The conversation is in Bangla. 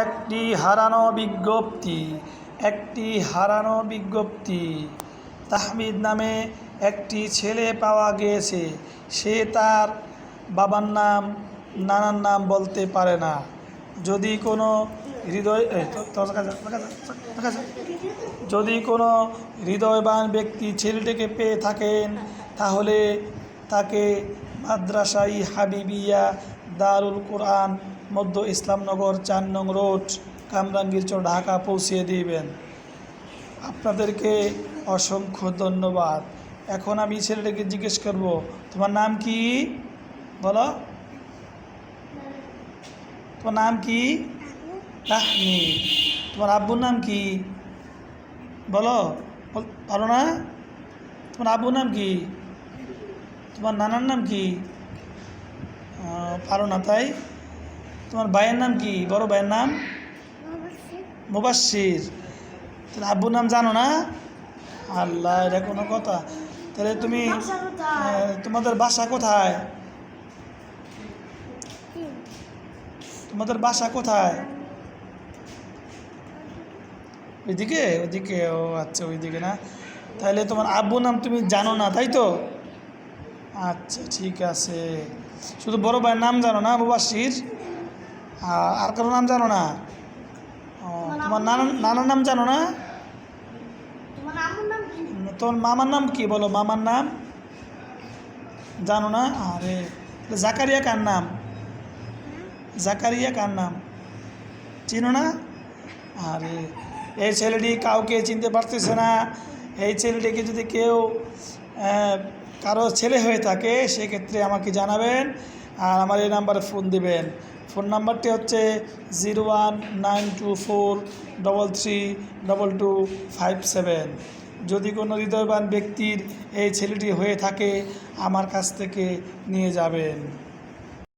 একটি হারানো বিজ্ঞপ্তি। একটি হারানো বিজ্ঞপ্তি। তাহমিদ নামে একটি ছেলে পাওয়া গিয়েছে। সে তার বাবার নাম নানার নাম বলতে পারে না। যদি কোনো হৃদয়বান ব্যক্তি ছেলেটিকে পেয়ে থাকেন তাহলে তাকে মাদ্রাসাই হাবিবিয়া দারুল কোরআন মধ্য ইসলামনগর ৪ নং রোড কামরাঙ্গীরচর ঢাকা পৌঁছিয়ে দিবেন। আপনাদেরকে অসংখ্য ধন্যবাদ। এখন আমি ছেলেটাকে জিজ্ঞেস করব, তোমার নাম কি? বলো, তোমার নাম কি? তাহমিদ। তোমার আব্বুর নাম কি? বলো, পারো না? তোমার আব্বুর নাম কি? তোমার নানার নাম কি? পারো না তাই? তোমার ভাইয়ের নাম কি? বড় ভাইয়ের নাম মুবাশশির। তাহলে আব্বুর নাম জানো না? আল্লাহ, এটা কোনো কথা? তাহলে তুমি তোমাদের বাসা কোথায়? তোমাদের বাসা কোথায়? ওইদিকে? ওইদিকে? ও আচ্ছা, ওইদিকে না। তাহলে তোমার আব্বুর নাম তুমি জানো না, তাই তো? আচ্ছা, ঠিক আছে। শুধু বড় ভাইয়ের নাম জানো না, মুবাশশির? আর কারো নাম জানো না? তোমার নানার নাম জানো না? তোমার মামার নাম কি? বলো, মামার নাম জানো না? আরে, জাকারিয়া কার নাম? জাকারিয়া কার নাম চিনো না? আরে, এই ছেলেটি কাউকে চিনতে পারতেছে না। এই ছেলেটিকে যদি কেউ কারো ছেলে হয়ে থাকে সেক্ষেত্রে আমাকে জানাবেন আর আমার এই নাম্বারে ফোন দিবেন। ফোন নাম্বারটি হচ্ছে 01924332257। যদি কোনো হৃদয়বান ব্যক্তির এই ছেলেটি হয়ে থাকে আমার কাছ থেকে নিয়ে যাবেন।